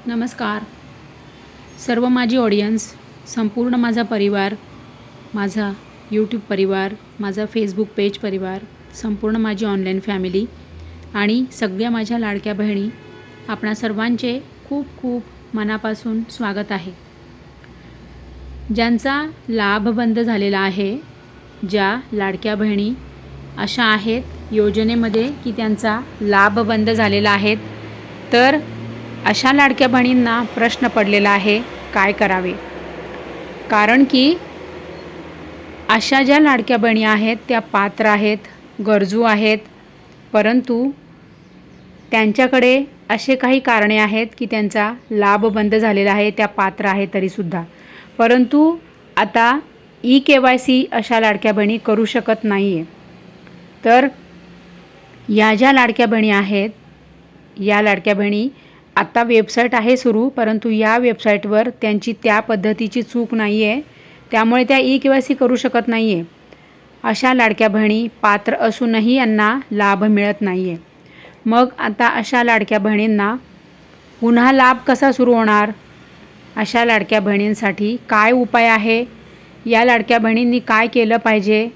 नमस्कार सर्व माझी ऑडियन्स, संपूर्ण माझा परिवार, माझा यूट्यूब परिवार, माझा फेसबुक पेज परिवार, संपूर्ण माझी ऑनलाईन फॅमिली आणि सगळ्या माझ्या लाडक्या बहिणी, आपणा सर्वांचे खूप खूप मनापासून स्वागत आहे. ज्यांचा लाभ बंद झालेला आहे, ज्या लाडक्या बहिणी अशा आहेत योजनेमध्ये की त्यांचा लाभ बंद झालेला आहे, तर अशा लाडक्या बहिणींना प्रश्न पडलेला आहे काय करावे. कारण की अशा ज्या लाडक्या बहिणी आहेत त्या पात्र आहेत, गरजू आहेत, परंतु त्यांच्याकडे असे काही कारणे आहेत की त्यांचा लाभ बंद झालेला आहे, त्या पात्र आहे तरीसुद्धा, परंतु आता KYC अशा लाडक्या बहिणी करू शकत नाही आहे. तर या ज्या लाडक्या बहिणी आहेत, या लाडक्या बहिणी आता वेबसाईट आहे सुरू, परंतु या वेबसाईटवर त्यांची त्या पद्धतीची चूक नाही आहे, त्यामुळे त्या KYC करू शकत नाही आहे. अशा लाडक्या बहिणी पात्र असूनही यांना लाभ मिळत नाही आहे. मग आता अशा लाडक्या बहिणींना पुन्हा लाभ कसा सुरू होणार? अशा लाडक्या बहिणींसाठी काय उपाय आहे? या लाडक्या बहिणींनी काय केलं पाहिजे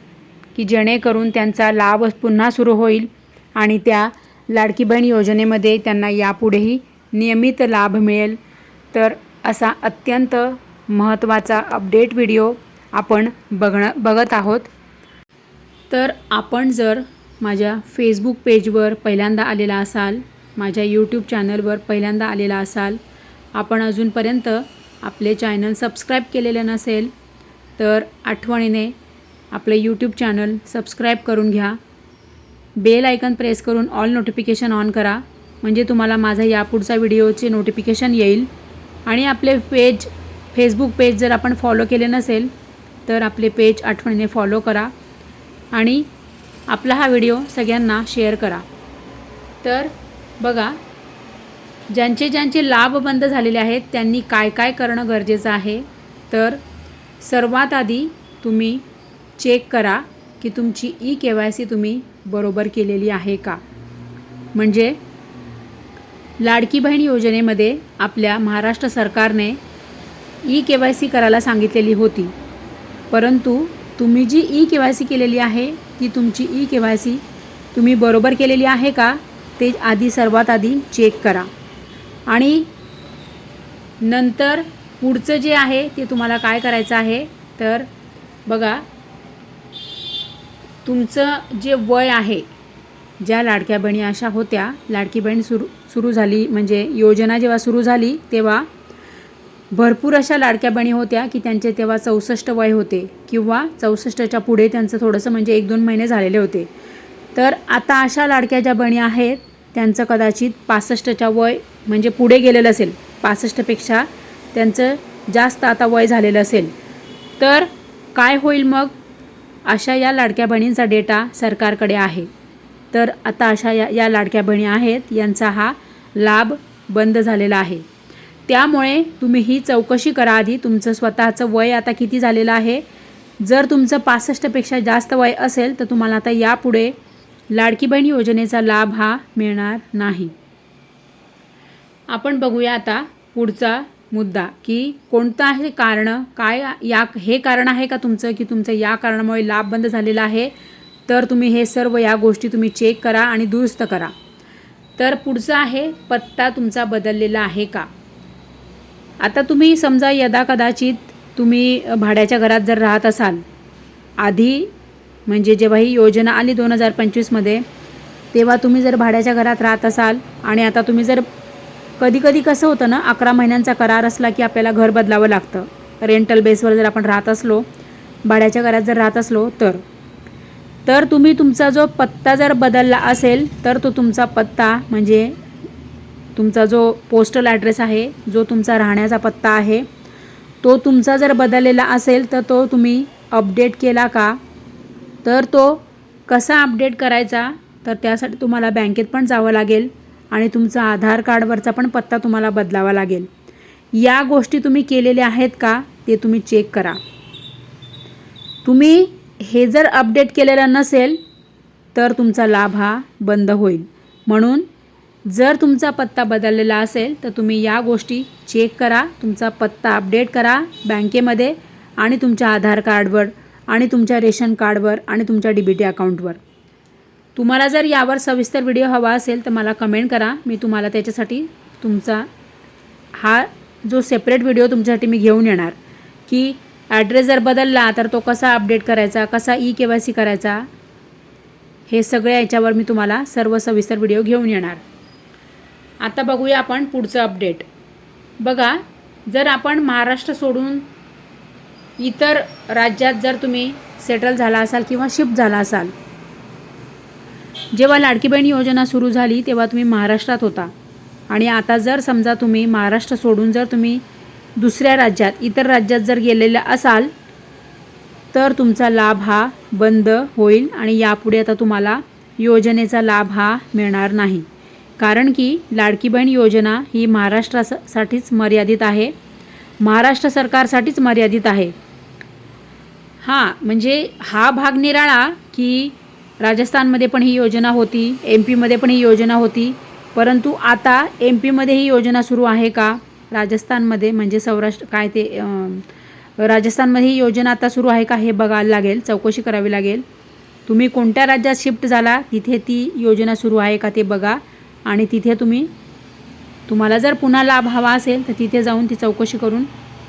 की जेणेकरून त्यांचा लाभ पुन्हा सुरू होईल आणि त्या लाडकी बहीण योजनेमध्ये त्यांना यापुढेही नियमित लाभ मिळेल? तर असा अत्यंत महत्त्वाचा अपडेट व्हिडिओ आपण बघत आहोत. तर आपण जर माझ्या फेसबुक पेजवर पहिल्यांदा आलेला असाल, माझ्या यूट्यूब चॅनलवर पहिल्यांदा आलेला असाल, आपण अजूनपर्यंत आपले चॅनल सबस्क्राईब केलेले नसेल तर आठवणीने आपले यूट्यूब चॅनल सबस्क्राईब करून घ्या. बेल आयकन प्रेस करून ऑल नोटिफिकेशन ऑन करा, म्हणजे तुम्हाला माझा यापुढचा व्हिडिओचे नोटिफिकेशन येईल. आणि आपले फेसबुक पेज जर आपण फॉलो केले नसेल तर आपले पेज आठवणीने फॉलो करा आणि आपला हा व्हिडिओ सगळ्यांना शेअर करा. तर बघा, ज्यांचे लाभ बंद झालेले आहेत त्यांनी काय काय करणं गरजेचं आहे. तर सर्वात आधी तुम्ही चेक करा की तुमची KYC तुम्ही बरोबर केलेली आहे का. म्हणजे लाडकी बहीण योजनेमध्ये आपल्या महाराष्ट्र सरकारने KYC करायला सांगितलेली होती, परंतु तुम्ही जी KYC केलेली आहे ती तुमची KYC तुम्ही बरोबर केलेली आहे का ते सर्वात आधी चेक करा. आणि नंतर पुढचं जे आहे ते तुम्हाला काय करायचं आहे, तर बघा, तुमचं जे वय आहे, ज्या लाडक्या बहिणी अशा होत्या, लाडकी बहीण सुरू झाली म्हणजे योजना जेव्हा सुरू झाली तेव्हा भरपूर अशा लाडक्या बहिणी होत्या की त्यांचे तेव्हा 64 वय होते किंवा 64च्या पुढे त्यांचं थोडंसं म्हणजे 1-2 महिने झालेले होते. तर आता अशा लाडक्या ज्या बहिणी आहेत त्यांचं कदाचित 65च्या वय म्हणजे पुढे गेलेलं असेल, 65पेक्षा त्यांचं जास्त आता वय झालेलं असेल. तर काय होईल मग? अशा या लाडक्या बहिणींचा डेटा सरकारकडे आहे. तर आता अशा या लाडक्या बहिणी आहेत यांचा हा लाभ बंद झालेला आहे. त्यामुळे तुम्ही ही चौकशी करा आधी, तुमचं स्वतःचं वय आता किती झालेलं आहे. जर तुमचं 65पेक्षा जास्त वय असेल तर तुम्हाला आता यापुढे लाडकी बहीण योजनेचा लाभ हा मिळणार नाही. आपण बघूया आता पुढचा मुद्दा की कोणतं आहे कारण, काय हे कारण आहे का तुमचं की तुमचं या कारणामुळे लाभ बंद झालेला आहे. तर तुम्ही हे सर्व या गोष्टी तुम्ही चेक करा आणि दुरुस्त करा. तर पुढचं आहे पत्ता तुमचा बदललेला आहे का. आता तुम्ही समजा कदाचित तुम्ही भाड्याच्या घरात जर राहत असाल, आधी म्हणजे जेव्हा ही योजना आली 2025मध्ये, तेव्हा तुम्ही जर भाड्याच्या घरात राहत असाल आणि आता तुम्ही जर कधी कसं होतं ना, 11 महिन्यांचा करार असला की आपल्याला घर बदलावं लागतं. रेंटल बेसवर जर आपण राहत असलो, भाड्याच्या घरात जर राहत असलो तर तुम्ही तुमचा जो पत्ता जर बदलला असेल तर तो तुमचा पत्ता म्हणजे तुमचा जो पोस्टल ॲड्रेस आहे, जो तुमचा राहण्याचा पत्ता आहे, तो तुमचा जर बदललेला असेल तर तो तुम्ही अपडेट केला का. तर तो कसा अपडेट करायचा, तर त्यासाठी तुम्हाला बँकेत पण जावं लागेल आणि तुमचा आधार कार्डवरचा पण पत्ता तुम्हाला बदलावा लागेल. या गोष्टी तुम्ही केलेल्या आहेत का ते तुम्ही चेक करा. तुम्ही हे जर अपडेट केलेलं नसेल तर तुमचा लाभ हा बंद होईल. म्हणून जर तुमचा पत्ता बदललेला असेल तर तुम्ही या गोष्टी चेक करा. तुमचा पत्ता अपडेट करा बँकेमध्ये आणि तुमच्या आधार कार्डवर आणि तुमच्या रेशन कार्डवर आणि तुमच्या DBT अकाउंटवर. तुम्हाला जर यावर सविस्तर व्हिडिओ हवा असेल तर मला कमेंट करा. मी तुम्हाला त्याच्यासाठी तुमचा हा जो सेपरेट व्हिडिओ तुमच्यासाठी मी घेऊन येणार की ॲड्रेस जर बदलला तर तो कसा अपडेट करायचा, कसा KYC करायचा, हे सगळ्या याच्यावर मी तुम्हाला सर्व सविस्तर व्हिडिओ घेऊन येणार. आता बघूया आपण पुढचं अपडेट. बघा, जर आपण महाराष्ट्र सोडून इतर राज्यात जर तुम्ही सेटल झाला असाल किंवा शिफ्ट झाला असाल, जेव्हा लाडकी बहीण योजना सुरू झाली तेव्हा तुम्ही महाराष्ट्रात होता आणि आता जर समजा तुम्ही महाराष्ट्र सोडून जर तुम्ही दुसऱ्या राज्यात इतर राज्यात जर गेलेला असाल तर तुमचा लाभ हा बंद होईल आणि यापुढे आता तुम्हाला योजनेचा लाभ हा मिळणार नाही. कारण की लाडकी बहीण योजना ही महाराष्ट्रासाठीच मर्यादित आहे, महाराष्ट्र सरकारसाठीच मर्यादित आहे. हां, म्हणजे हा भाग निराळा की राजस्थानमध्ये पण ही योजना होती, MP मध्ये पण ही योजना होती, परंतु आता MP मध्ये ही योजना सुरू आहे का, राजस्थानमध्ये म्हणजे सौराष्ट्र काय ते राजस्थानमध्ये ही योजना आता सुरू आहे का हे बघायला लागेल, चौकशी करावी लागेल. तुम्ही कोणत्या राज्यात शिफ्ट झाला तिथे ती योजना सुरू आहे का ते बघा आणि तिथे तुम्हाला जर पुन्हा लाभ हवा असेल तर तिथे जाऊन ती चौकशी करून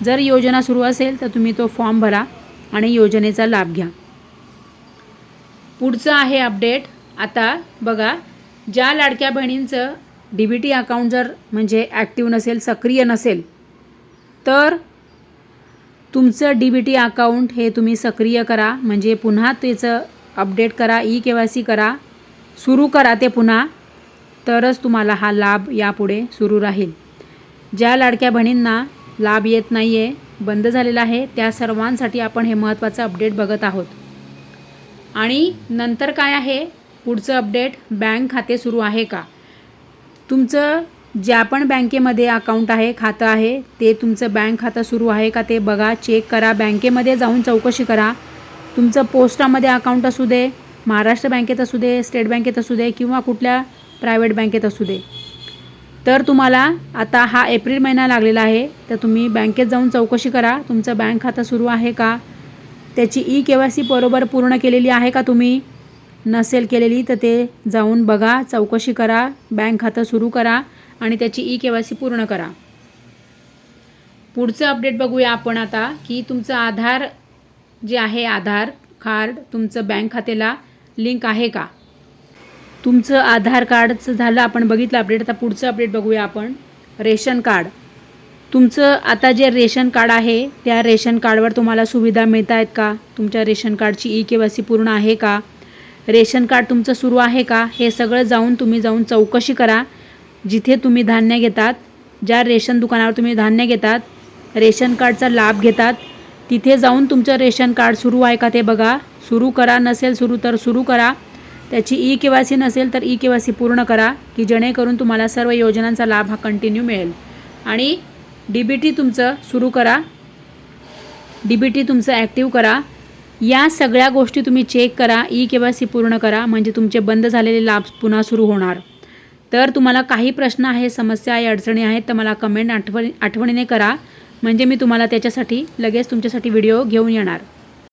जर योजना सुरू असेल तर तुम्ही तो फॉर्म भरा आणि योजनेचा लाभ घ्या. पुढचं आहे अपडेट. आता बघा, ज्या लाडक्या बहिणींचं DBT अकाउंट जर म्हणजे ॲक्टिव्ह नसेल, सक्रिय नसेल, तर तुमचं DBT अकाउंट हे तुम्ही सक्रिय करा. म्हणजे पुन्हा त्याचं अपडेट करा, KYC करा, सुरू करा ते पुन्हा, तरच तुम्हाला हा लाभ यापुढे सुरू राहील. ज्या लाडक्या बहिणींना लाभ येत नाही आहे, बंद झालेला आहे, त्या सर्वांसाठी आपण हे महत्त्वाचं अपडेट बघत आहोत. आणि नंतर काय आहे पुढचं अपडेट, बँक खाते सुरू आहे का. तुमचं ज्या पण बँकेमध्ये अकाउंट आहे, खातं आहे, ते तुमचं बँक खातं सुरू आहे का ते बघा, चेक करा. बँकेमध्ये जाऊन चौकशी करा. तुमचं पोस्टामध्ये अकाउंट असू दे, महाराष्ट्र बँकेत असू दे, स्टेट बँकेत असू दे किंवा कुठल्या प्रायव्हेट बँकेत असू दे, तर तुम्हाला आता हा एप्रिल महिना लागलेला आहे तर तुम्ही बँकेत जाऊन चौकशी करा. तुमचं बँक खातं सुरू आहे का, त्याची KYC बरोबर पूर्ण केलेली आहे का, तुम्ही नसेल केलेली तर ते जाऊन बघा, चौकशी करा, बँक खातं सुरू करा आणि त्याची KYC पूर्ण करा. पुढचं अपडेट बघूया आपण आता की तुमचं आधार जे आहे, आधार कार्ड तुमचं बँक खात्याला लिंक आहे का. तुमचं आधार कार्डचं झालं, आपण बघितलं अपडेट. आता पुढचं अपडेट बघूया आपण, रेशन कार्ड. तुमचं आता जे रेशन कार्ड आहे त्या रेशन कार्डवर तुम्हाला सुविधा मिळत आहेत का, तुमच्या रेशन कार्डची KYC पूर्ण आहे का, रेशन कार्ड तुमचं सुरू आहे का, हे सगळं तुम्ही जाऊन चौकशी करा. जिथे तुम्ही धान्य घेतात, ज्या रेशन दुकानावर तुम्ही धान्य घेतात, रेशन कार्डचा लाभ घेतात, तिथे जाऊन तुमचं रेशन कार्ड सुरू आहे का ते बघा, सुरू करा. नसेल सुरू तर सुरू करा. त्याची KYC नसेल तर KYC पूर्ण करा की जेणेकरून तुम्हाला सर्व योजनांचा लाभ हा कंटिन्यू मिळेल. आणि DBT तुमचं सुरू करा, DBT तुमचं ॲक्टिव्ह करा. या सगळ्या गोष्टी तुम्ही चेक करा, KYC पूर्ण करा, म्हणजे तुमचे बंद झालेले लाभ पुन्हा सुरू होणार. तर तुम्हाला काही प्रश्न आहे, समस्या आहे, अडचणी आहेत तर मला कमेंट आठवणीने करा, म्हणजे मी तुम्हाला त्याच्यासाठी लगेच तुमच्यासाठी व्हिडिओ घेऊन येणार.